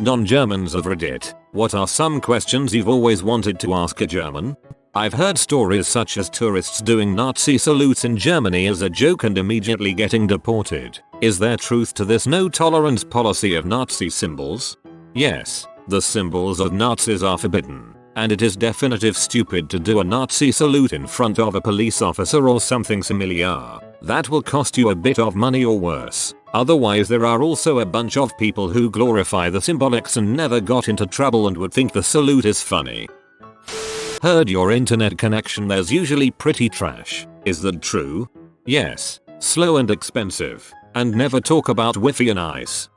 Non-Germans of Reddit, what are some questions you've always wanted to ask a German? I've heard stories such as tourists doing Nazi salutes in Germany as a joke and immediately getting deported. Is there truth to this no-tolerance policy of Nazi symbols? Yes, the symbols of Nazis are forbidden, and it is definitive stupid to do a Nazi salute in front of a police officer or something similar. That will cost you a bit of money or worse. Otherwise, there are also a bunch of people who glorify the symbolics and never got into trouble and would think the salute is funny. Heard your internet connection there's usually pretty trash. Is that true? Yes, slow and expensive, and never talk about Wi-Fi and ice.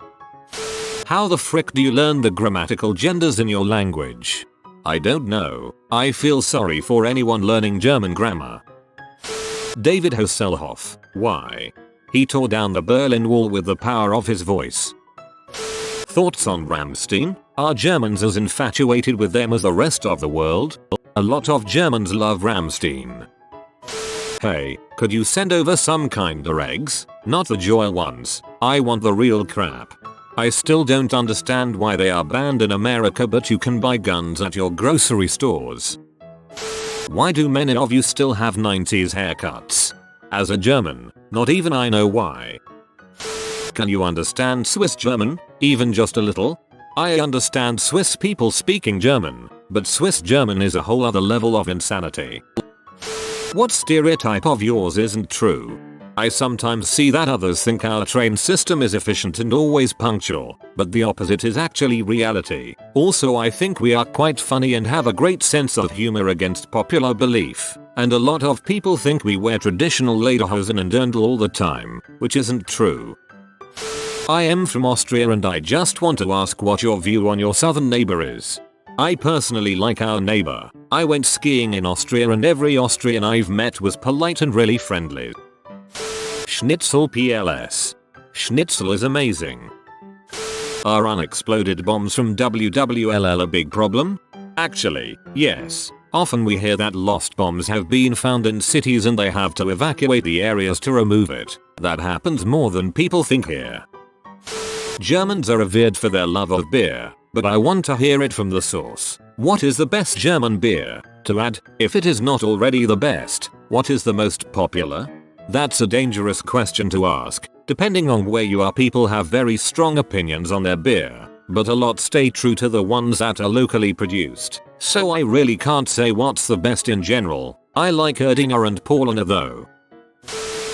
How the frick do you learn the grammatical genders in your language? I don't know. I feel sorry for anyone learning German grammar. David Hasselhoff, why? He tore down the Berlin Wall with the power of his voice. Thoughts on Rammstein? Are Germans as infatuated with them as the rest of the world? A lot of Germans love Rammstein. Hey, could you send over some kinder eggs? Not the joy ones. I want the real crap. I still don't understand why they are banned in America but you can buy guns at your grocery stores. Why do many of you still have 90s haircuts? As a German, not even I know why. Can you understand Swiss German? Even just a little? I understand Swiss people speaking German, but Swiss German is a whole other level of insanity. What stereotype of yours isn't true? I sometimes see that others think our train system is efficient and always punctual, but the opposite is actually reality. Also, I think we are quite funny and have a great sense of humor against popular belief, and a lot of people think we wear traditional lederhosen and dirndl all the time, which isn't true. I am from Austria and I just want to ask what your view on your southern neighbor is. I personally like our neighbor. I went skiing in Austria and every Austrian I've met was polite and really friendly. Schnitzel PLS. Schnitzel is amazing. Are unexploded bombs from WWLL a big problem? Actually, yes. Often we hear that lost bombs have been found in cities and they have to evacuate the areas to remove it. That happens more than people think here. Germans are revered for their love of beer, but I want to hear it from the source. What is the best German beer? To add, if it is not already the best, what is the most popular? That's a dangerous question to ask. Depending on where you are, people have very strong opinions on their beer, but a lot stay true to the ones that are locally produced. So I really can't say what's the best in general. I like Erdinger and Paulaner though.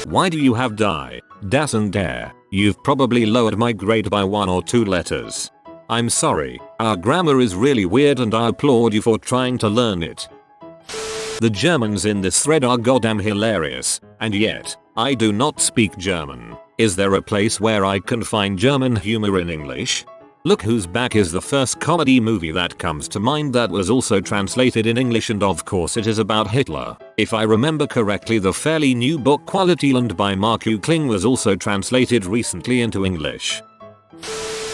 Why do you have die, das and der? You've probably lowered my grade by 1 or 2 letters. I'm sorry, our grammar is really weird and I applaud you for trying to learn it. The Germans in this thread are goddamn hilarious, and yet, I do not speak German. Is there a place where I can find German humor in English? Look Who's Back is the first comedy movie that comes to mind that was also translated in English, and of course it is about Hitler. If I remember correctly, the fairly new book Quality Land by Mark Kling was also translated recently into English.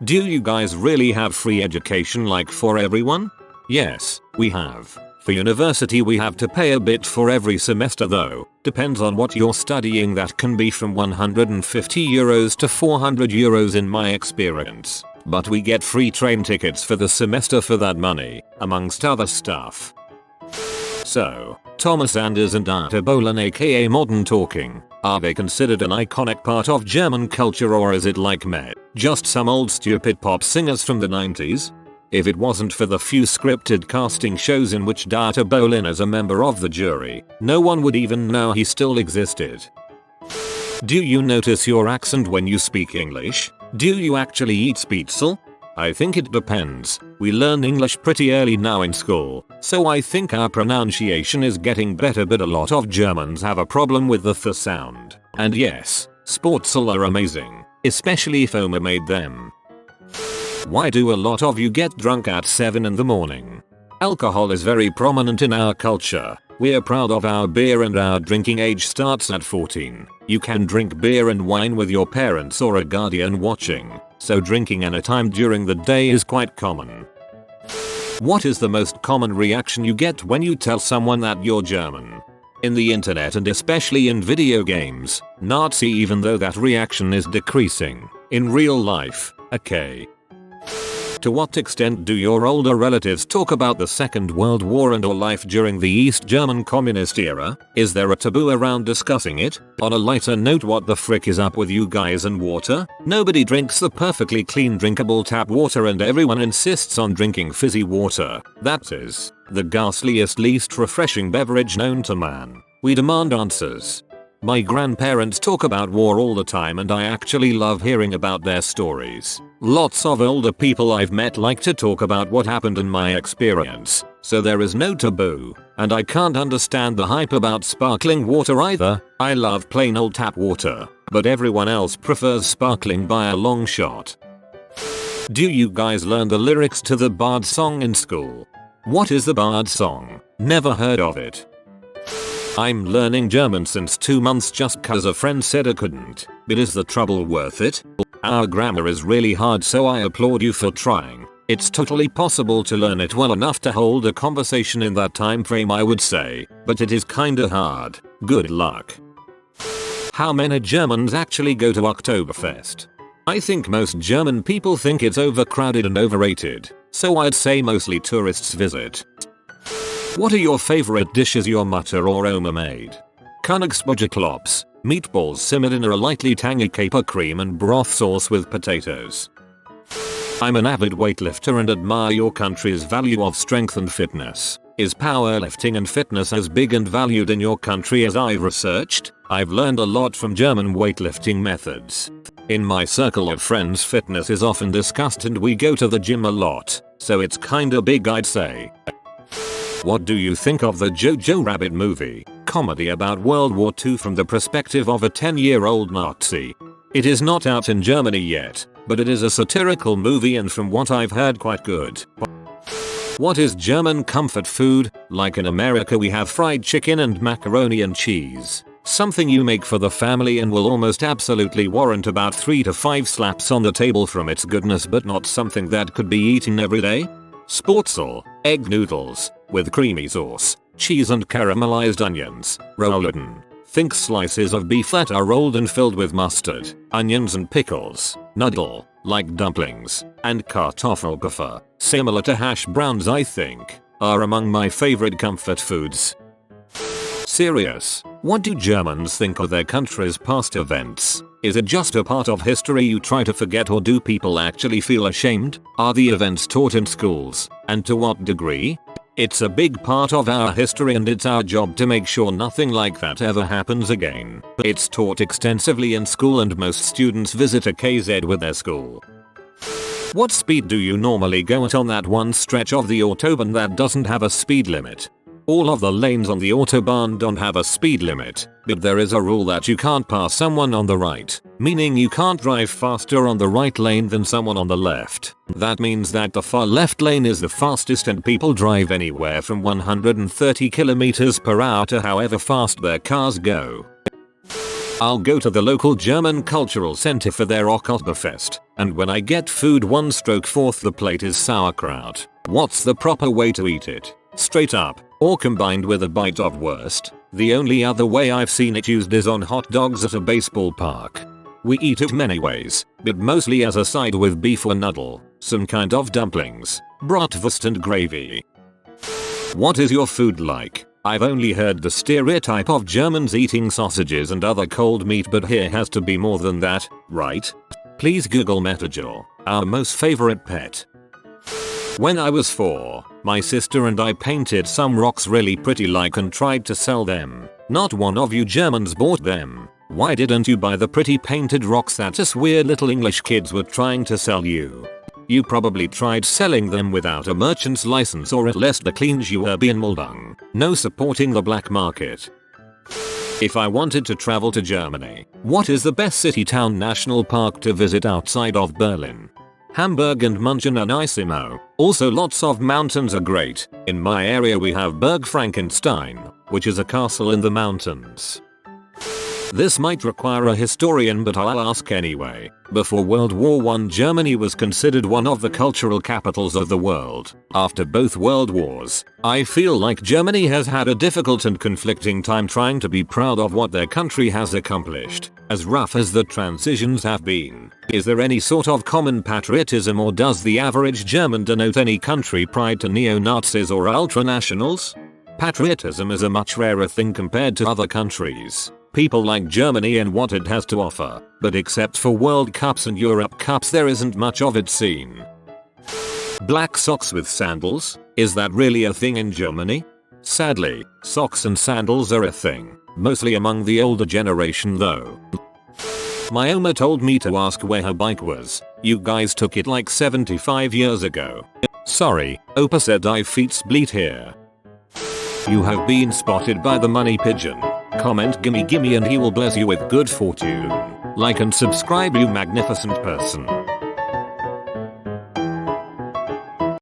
Do you guys really have free education like for everyone? Yes, we have. For university we have to pay a bit for every semester though. Depends on what you're studying, that can be from 150 euros to 400 euros in my experience. But we get free train tickets for the semester for that money, amongst other stuff. So, Thomas Anders and Dieter Bohlen aka Modern Talking, are they considered an iconic part of German culture, or is it like meh, just some old stupid pop singers from the 90s? If it wasn't for the few scripted casting shows in which Dieter Bohlen is a member of the jury, no one would even know he still existed. Do you notice your accent when you speak English? Do you actually eat Spitzel? I think it depends. We learn English pretty early now in school, so I think our pronunciation is getting better, but a lot of Germans have a problem with the th sound. And yes, Spitzel are amazing, especially if Oma made them. Why do a lot of you get drunk at 7 in the morning? Alcohol is very prominent in our culture. We're proud of our beer and our drinking age starts at 14. You can drink beer and wine with your parents or a guardian watching, so drinking any time during the day is quite common. What is the most common reaction you get when you tell someone that you're German? In the internet and especially in video games, Nazi, even though that reaction is decreasing. In real life, okay. To what extent do your older relatives talk about the Second World War and or life during the East German communist era? Is there a taboo around discussing it? On a lighter note, what the frick is up with you guys and water? Nobody drinks the perfectly clean drinkable tap water and everyone insists on drinking fizzy water. That is the ghastliest, least refreshing beverage known to man. We demand answers. My grandparents talk about war all the time and I actually love hearing about their stories. Lots of older people I've met like to talk about what happened in my experience, so there is no taboo. And I can't understand the hype about sparkling water either. I love plain old tap water, but everyone else prefers sparkling by a long shot. Do you guys learn the lyrics to the Bard song in school? What is the Bard song? Never heard of it. I'm learning German since 2 months just cause a friend said I couldn't. But is the trouble worth it? Our grammar is really hard, so I applaud you for trying. It's totally possible to learn it well enough to hold a conversation in that time frame, I would say, but it is kinda hard. Good luck. How many Germans actually go to Oktoberfest? I think most German people think it's overcrowded and overrated, so I'd say mostly tourists visit. What are your favorite dishes your Mutter or Oma made? Königsbücherklops, meatballs simmered in a lightly tangy caper cream and broth sauce with potatoes. I'm an avid weightlifter and admire your country's value of strength and fitness. Is powerlifting and fitness as big and valued in your country as I've researched? I've learned a lot from German weightlifting methods. In my circle of friends, fitness is often discussed and we go to the gym a lot, so it's kinda big, I'd say. What do you think of the Jojo Rabbit movie, comedy about World War II from the perspective of a 10-year-old Nazi? It is not out in Germany yet, but it is a satirical movie and from what I've heard quite good. What is German comfort food? Like in America we have fried chicken and macaroni and cheese. Something you make for the family and will almost absolutely warrant about 3 to 5 slaps on the table from its goodness, but not something that could be eaten every day. Sporzel, egg noodles, with creamy sauce, cheese and caramelized onions. Rouladen. Think slices of beef that are rolled and filled with mustard, onions and pickles. Nudel, like dumplings, and Kartoffelpuffer, similar to hash browns I think, are among my favorite comfort foods. Serious, what do Germans think of their country's past events? Is it just a part of history you try to forget, or do people actually feel ashamed? Are the events taught in schools, and to what degree? It's a big part of our history and it's our job to make sure nothing like that ever happens again. It's taught extensively in school and most students visit a KZ with their school. What speed do you normally go at on that one stretch of the autobahn that doesn't have a speed limit? All of the lanes on the autobahn don't have a speed limit, but there is a rule that you can't pass someone on the right, meaning you can't drive faster on the right lane than someone on the left. That means that the far left lane is the fastest and people drive anywhere from 130 km per hour to however fast their cars go. I'll go to the local German cultural center for their Oktoberfest, and when I get food 1/4 the plate is sauerkraut. What's the proper way to eat it? Straight up, or combined with a bite of wurst? The only other way I've seen it used is on hot dogs at a baseball park. We eat it many ways, but mostly as a side with beef or nudel, some kind of dumplings, bratwurst and gravy. What is your food like? I've only heard the stereotype of Germans eating sausages and other cold meat, but here has to be more than that, right? Please Google Metajaw, our most favorite pet. When I was 4, my sister and I painted some rocks really pretty like and tried to sell them. Not one of you Germans bought them. Why didn't you buy the pretty painted rocks that us weird little English kids were trying to sell you? You probably tried selling them without a merchant's license, or at least the Kleinschwerbeanmeldung. No supporting the black market. If I wanted to travel to Germany, what is the best city-town national park to visit outside of Berlin? Hamburg and München are nicimo. Also lots of mountains are great. In my area we have Berg Frankenstein, which is a castle in the mountains. This might require a historian, but I'll ask anyway. Before World War I, Germany was considered one of the cultural capitals of the world. After both world wars, I feel like Germany has had a difficult and conflicting time trying to be proud of what their country has accomplished. As rough as the transitions have been, is there any sort of common patriotism, or does the average German denote any country pride to neo-Nazis or ultranationals? Patriotism is a much rarer thing compared to other countries. People like Germany and what it has to offer, but except for World Cups and Europe Cups there isn't much of it seen. Black socks with sandals? Is that really a thing in Germany? Sadly, socks and sandals are a thing, mostly among the older generation though. My Oma told me to ask where her bike was. You guys took it like 75 years ago. Sorry, Opa said I feet bleed here. You have been spotted by the money pigeon. Comment gimme gimme and he will bless you with good fortune. Like and subscribe, you magnificent person.